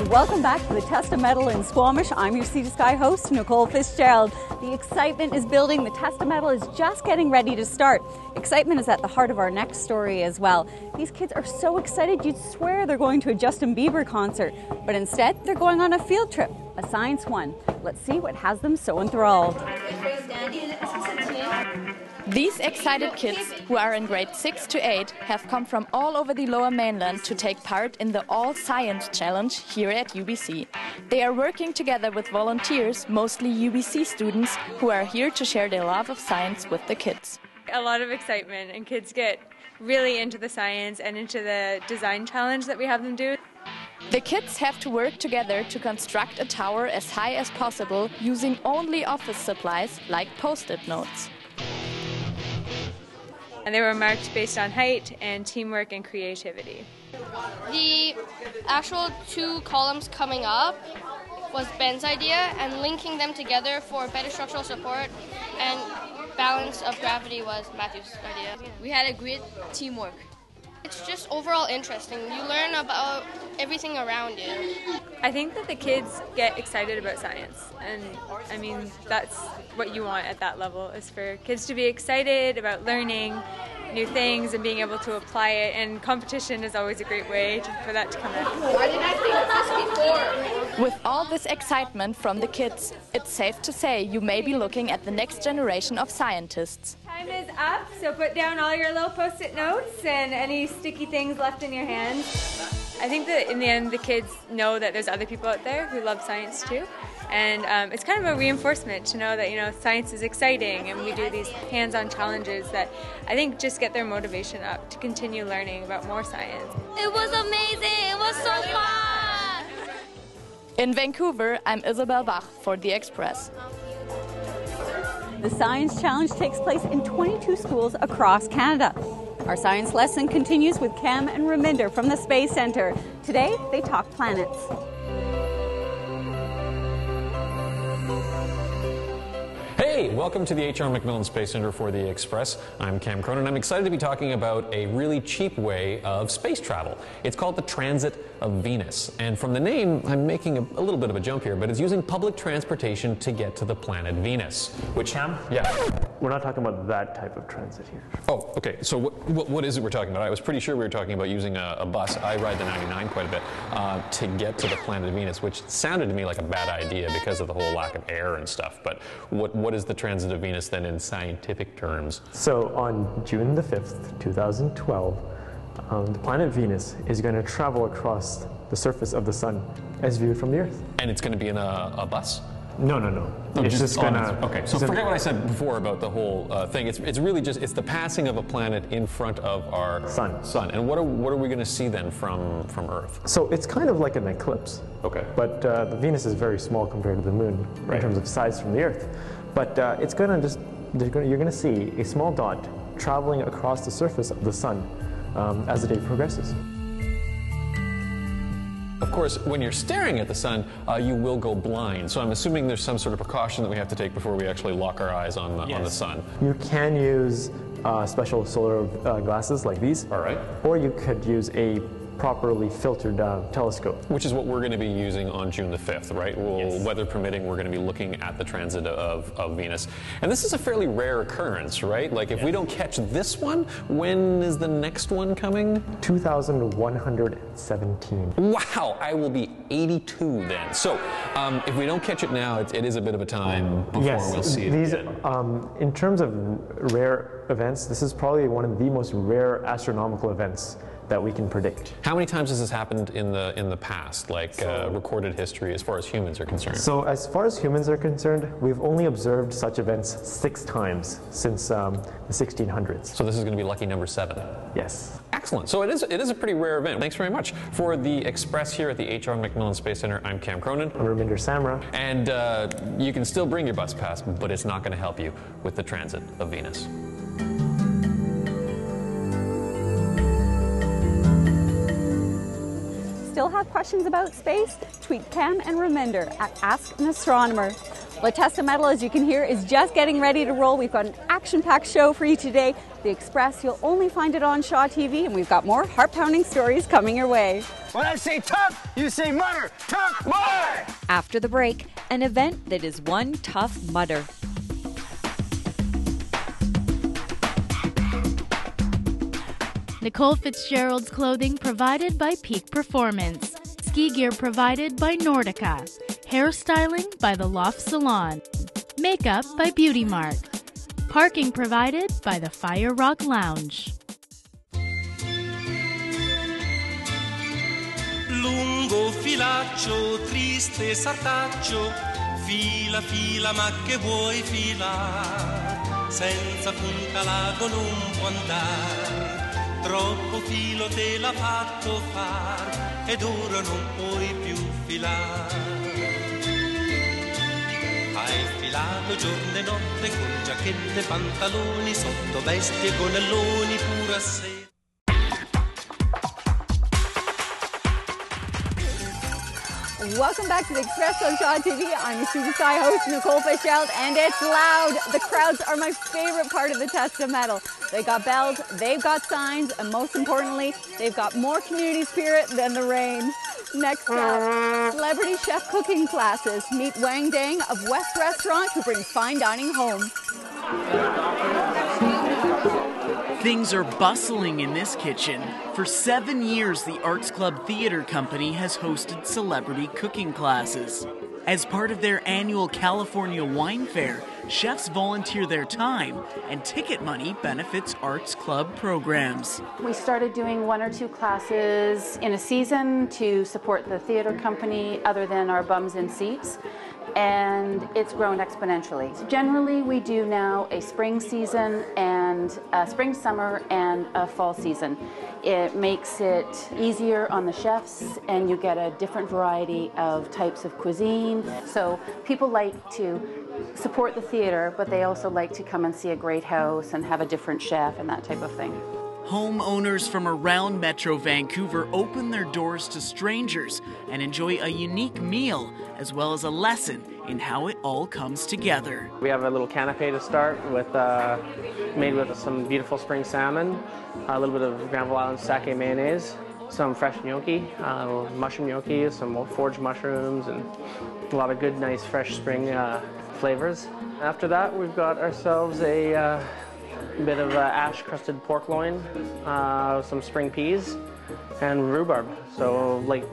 Welcome back to the Test a Medal in Squamish. I'm your Sea to Sky host, Nicole Fitzgerald. The excitement is building. The Test a Medal is just getting ready to start. Excitement is at the heart of our next story as well. These kids are so excited you'd swear they're going to a Justin Bieber concert, but instead they're going on a field trip, a science one. Let's see what has them so enthralled. These excited kids, who are in grade 6 to 8, have come from all over the Lower Mainland to take part in the All Science Challenge here at UBC. They are working together with volunteers, mostly UBC students, who are here to share their love of science with the kids. A lot of excitement, and kids get really into the science and into the design challenge that we have them do. The kids have to work together to construct a tower as high as possible using only office supplies like Post-it notes. And they were marked based on height and teamwork and creativity. The actual two columns coming up was Ben's idea, and linking them together for better structural support and balance of gravity was Matthew's idea. We had a great teamwork. It's just overall interesting. You learn about everything around you. I think that the kids get excited about science, and I mean that's what you want at that level, is for kids to be excited about learning new things and being able to apply it, and competition is always a great way for that to come out. Why didn't I think of this before? With all this excitement from the kids, it's safe to say you may be looking at the next generation of scientists. Time is up, so put down all your little Post-it notes and any sticky things left in your hands. I think that in the end the kids know that there's other people out there who love science too, and it's kind of a reinforcement to know that science is exciting, and we do these hands-on challenges that I think just get their motivation up to continue learning about more science. It was amazing! It was so fun! In Vancouver, I'm Isabel Bach for The Express. The Science Challenge takes place in 22 schools across Canada. Our science lesson continues with Cam and Raminder from the Space Centre. Today, they talk planets. Hey, welcome to the H.R. McLelland Space Center for the Express. I'm Cam Cronin. I'm excited to be talking about a really cheap way of space travel. It's called the Transit of Venus. And from the name, I'm making a little bit of a jump here, but it's using public transportation to get to the planet Venus. Which, Cam? Yeah. We're not talking about that type of transit here. Oh, okay. So what is it we're talking about? I was pretty sure we were talking about using a bus. I ride the 99 quite a bit to get to the planet Venus, which sounded to me like a bad idea because of the whole lack of air and stuff. But what is the Transit of Venus then in scientific terms? So on June the 5th, 2012, the planet Venus is going to travel across the surface of the sun as viewed from the Earth. And it's going to be in a bus? No. It's just going to... Okay, so forget what I said before about the whole thing. It's really just, it's the passing of a planet in front of our sun. And what are we going to see then from Earth? So it's kind of like an eclipse. Okay. But the Venus is very small compared to the moon in terms of size from the Earth. But it's going to just, you're going to see a small dot traveling across the surface of the sun as the day progresses. Of course, when you're staring at the sun, you will go blind. So I'm assuming there's some sort of precaution that we have to take before we actually lock our eyes on the sun. You can use special solar glasses like these. All right. Or you could use a properly filtered telescope. Which is what we're going to be using on June the 5th, right? Weather permitting, we're going to be looking at the transit of Venus. And this is a fairly rare occurrence, right? Like if we don't catch this one, when is the next one coming? 2117. Wow, I will be 82 then. So if we don't catch it now, it is a bit of a time before we'll see it again. In terms of rare events, this is probably one of the most rare astronomical events that we can predict. How many times has this happened in the past, like recorded history, as far as humans are concerned? So as far as humans are concerned, we've only observed such events 6 times since the 1600s. So this is going to be lucky number 7. Yes. Excellent. So it is a pretty rare event. Thanks very much. For the Express here at the H.R. McLelland Space Center, I'm Cam Cronin. I'm Raminder Samra. And you can still bring your bus pass, but it's not going to help you with the transit of Venus. Still have questions about space? Tweet Cam and Raminder at Ask an Astronomer. Well, Test of Metal, as you can hear, is just getting ready to roll. We've got an action-packed show for you today. The Express, you'll only find it on Shaw TV, and we've got more heart-pounding stories coming your way. When I say tough, you say mutter. Tough mutter! After the break, an event that is one tough mutter. Nicole Fitzgerald's clothing provided by Peak Performance. Ski gear provided by Nordica. Hairstyling by The Loft Salon. Makeup by Beauty Mark. Parking provided by the Fire Rock Lounge. Lungo filaccio, triste sartaccio, fila fila ma che vuoi fila, senza punta l'ago non può andare. Troppo filo te l'ha fatto far ed ora non puoi più filare. Hai filato giorno e notte con giacchette, pantaloni, sottovesti e gonnelloni pure a sé. Welcome back to the Express on Shaw TV. I'm your Sea to Sky host, Nicole Fitzgerald, and it's loud. The crowds are my favorite part of the Test of Metal. They got bells, they've got signs, and most importantly, they've got more community spirit than the rain. Next up, celebrity chef cooking classes. Meet Quang Dang of West Restaurant, who brings fine dining home. Things are bustling in this kitchen. For 7 years, the Arts Club Theatre Company has hosted celebrity cooking classes. As part of their annual California Wine Fair, chefs volunteer their time, and ticket money benefits Arts Club programs. We started doing 1 or 2 classes in a season to support the theatre company other than our bums in seats, and it's grown exponentially. Generally, we do now a spring season and a spring, summer, and a fall season. It makes it easier on the chefs, and you get a different variety of types of cuisine. So people like to support the theater, but they also like to come and see a great house and have a different chef and that type of thing. Homeowners from around Metro Vancouver open their doors to strangers and enjoy a unique meal, as well as a lesson in how it all comes together. We have a little canapé to start with, made with some beautiful spring salmon, a little bit of Granville Island sake mayonnaise, some fresh gnocchi, mushroom gnocchi, some foraged mushrooms, and a lot of good, nice, fresh spring flavors. After that, we've got ourselves a bit of ash-crusted pork loin, some spring peas, and rhubarb. So, like,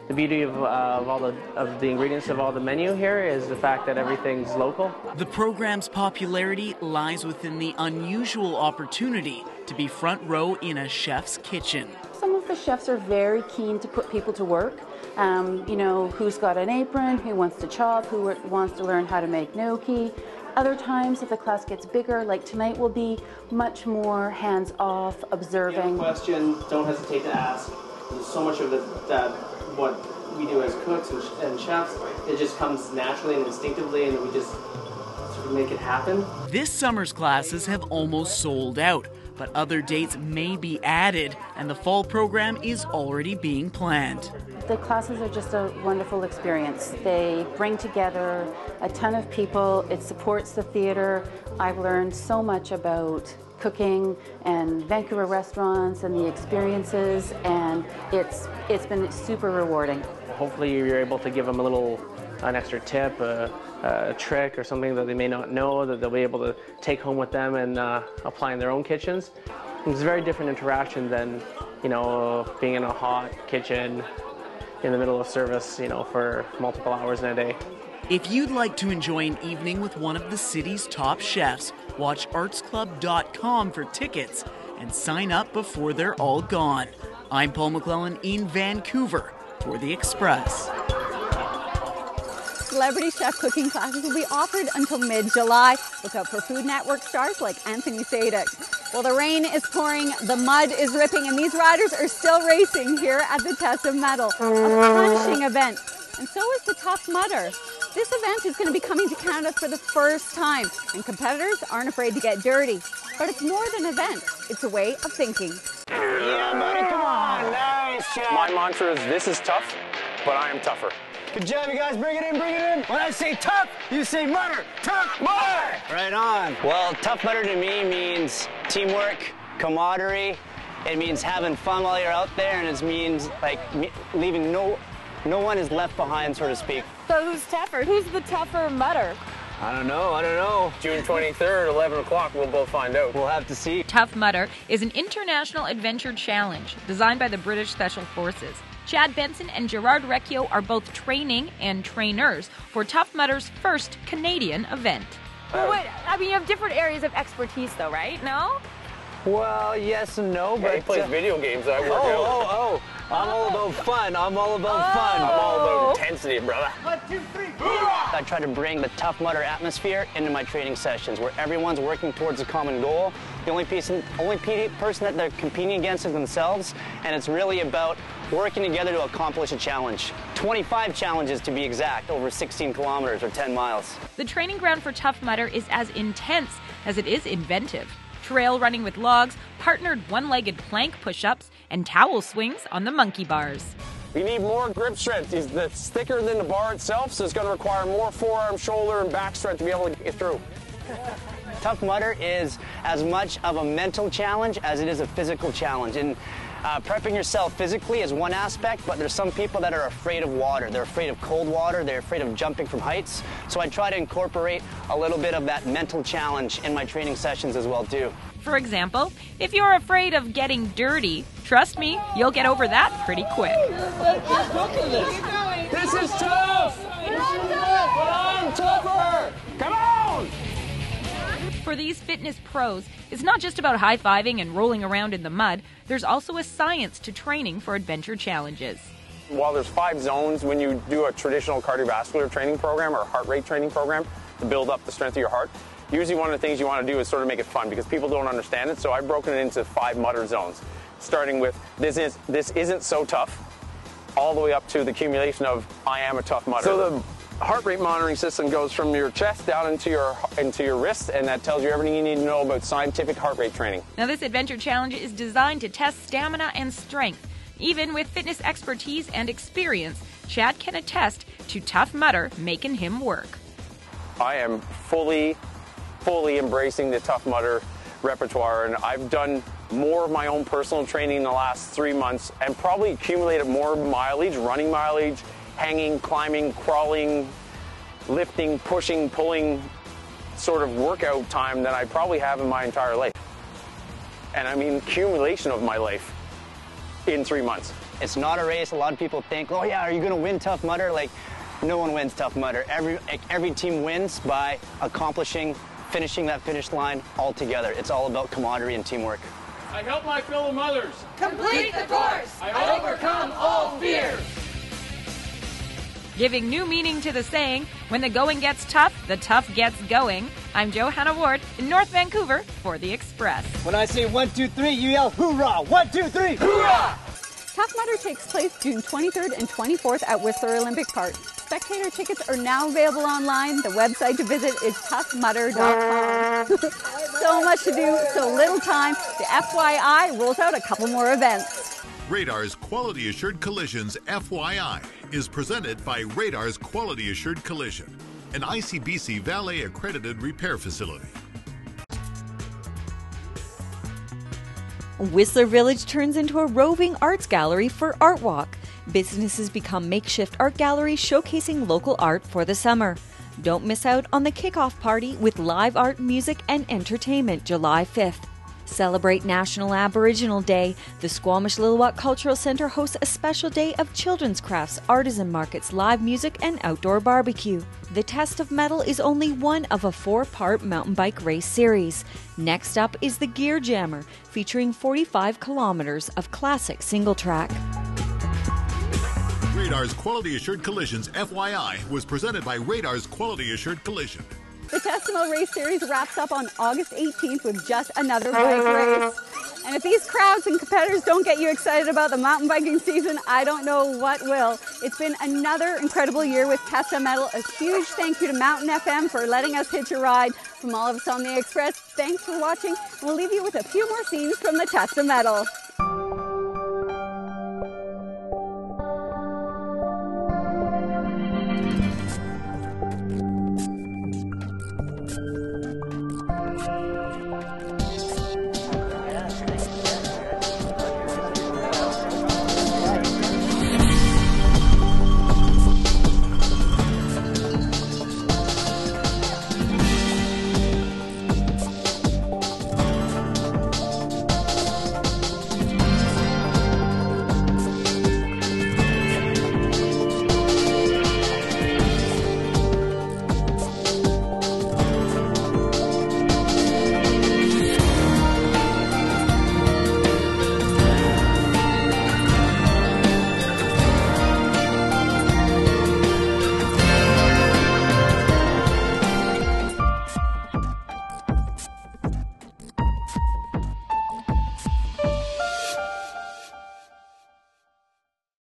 the beauty of the ingredients of all the menu here is the fact that everything's local. The program's popularity lies within the unusual opportunity to be front row in a chef's kitchen. Some of the chefs are very keen to put people to work. You know, who's got an apron, who wants to chop, who wants to learn how to make gnocchi. Other times, if the class gets bigger, like tonight, will be much more hands-off, observing. If you have a question, don't hesitate to ask. There's so much of it that what we do as cooks and chefs, it just comes naturally and instinctively, and we just sort of make it happen. This summer's classes have almost sold out, but other dates may be added, and the fall program is already being planned. The classes are just a wonderful experience. They bring together a ton of people. It supports the theater. I've learned so much about cooking and Vancouver restaurants and the experiences, and it's been super rewarding. Hopefully you're able to give them an extra tip, a trick or something that they may not know that they'll be able to take home with them and apply in their own kitchens. It's a very different interaction than, you know, being in a hot kitchen in the middle of service, you know, for multiple hours in a day. If you'd like to enjoy an evening with one of the city's top chefs, watch artsclub.com for tickets and sign up before they're all gone. I'm Paul McLelland in Vancouver for The Express. Celebrity chef cooking classes will be offered until mid-July. Look out for Food Network stars like Anthony Sadek. Well, the rain is pouring, the mud is ripping, and these riders are still racing here at the Test of Metal. A punishing event, and so is the Tough Mudder. This event is going to be coming to Canada for the first time, and competitors aren't afraid to get dirty. But it's more than an event, it's a way of thinking. Yeah, buddy, come on. Nice shot. My mantra is, this is tough, but I am tougher. Good job, you guys. Bring it in, bring it in. When I say tough, you say mutter. Tough mutter. Right on. Well, tough mutter to me means teamwork, camaraderie. It means having fun while you're out there, and it means like leaving no one is left behind, so to speak. So who's tougher? Who's the tougher mutter? I don't know. June 23rd, 11 o'clock, we'll both find out. We'll have to see. Tough Mudder is an international adventure challenge designed by the British Special Forces. Chad Benson and Gerard Recchio are both training and trainers for Tough Mudder's first Canadian event. Well, wait, I mean, you have different areas of expertise, though, right? No? Well, yes and no, but... he plays video games, I work out. I'm all about fun. I'm all about fun. I'm all about intensity, brother. 1, 2, 3, I try to bring the Tough Mudder atmosphere into my training sessions where everyone's working towards a common goal. The only person that they're competing against is themselves, and it's really about working together to accomplish a challenge. 25 challenges to be exact, over 16 kilometers or 10 miles. The training ground for Tough Mudder is as intense as it is inventive. Trail running with logs, partnered one-legged plank push-ups, and towel swings on the monkey bars. We need more grip strength. It's thicker than the bar itself, so it's going to require more forearm, shoulder, and back strength to be able to get through. Tough Mudder is as much of a mental challenge as it is a physical challenge. And prepping yourself physically is one aspect, but there's some people that are afraid of water. They're afraid of cold water. They're afraid of jumping from heights. So I try to incorporate a little bit of that mental challenge in my training sessions as well, too. For example, if you're afraid of getting dirty, trust me, you'll get over that pretty quick. This is tough! But I'm tougher! Come on! For these fitness pros, it's not just about high-fiving and rolling around in the mud. There's also a science to training for adventure challenges. While there's 5 zones when you do a traditional cardiovascular training program or a heart rate training program to build up the strength of your heart, usually one of the things you want to do is sort of make it fun because people don't understand it. So I've broken it into 5 mutter zones, starting with this isn't so tough, all the way up to the accumulation of I am a tough mutter. So the heart rate monitoring system goes from your chest down into your wrist, and that tells you everything you need to know about scientific heart rate training. Now, this adventure challenge is designed to test stamina and strength. Even with fitness expertise and experience, Chad can attest to Tough Mudder making him work. I am fully embracing the Tough Mudder repertoire, and I've done more of my own personal training in the last 3 months and probably accumulated more mileage, running mileage, hanging, climbing, crawling, lifting, pushing, pulling sort of workout time than I probably have in my entire life. And I mean accumulation of my life in 3 months. It's not a race. A lot of people think, oh yeah, are you going to win Tough Mudder? Like, no one wins Tough Mudder. Every team wins by finishing that finish line all together. It's all about camaraderie and teamwork. I help my fellow mothers complete the course. I overcome all fears. Giving new meaning to the saying, when the going gets tough, the tough gets going. I'm Johanna Ward in North Vancouver for The Express. When I say 1, 2, 3, you yell hoorah! 1, 2, 3, hoorah! Tough Mudder takes place June 23rd and 24th at Whistler Olympic Park. Spectator tickets are now available online. The website to visit is toughmudder.com. So much to do, so little time. The FYI rolls out a couple more events. Radar's Quality Assured Collisions FYI is presented by Radar's Quality Assured Collision, an ICBC Valet accredited repair facility. Whistler Village turns into a roving arts gallery for Art Walk. Businesses become makeshift art galleries showcasing local art for the summer. Don't miss out on the kickoff party with live art, music, and entertainment July 5th. Celebrate National Aboriginal Day. The Squamish Lil'wat Cultural Centre hosts a special day of children's crafts, artisan markets, live music, and outdoor barbecue. The Test of Metal is only one of a 4-part mountain bike race series. Next up is the Gear Jammer, featuring 45 kilometers of classic single track. Radar's Quality Assured Collisions FYI was presented by Radar's Quality Assured Collision. The Testimonial Race Series wraps up on August 18th with just another bike race. And if these crowds and competitors don't get you excited about the mountain biking season, I don't know what will. It's been another incredible year with Testa Metal. A huge thank you to Mountain FM for letting us hitch a ride. From all of us on The Express, thanks for watching. We'll leave you with a few more scenes from the Testa Metal.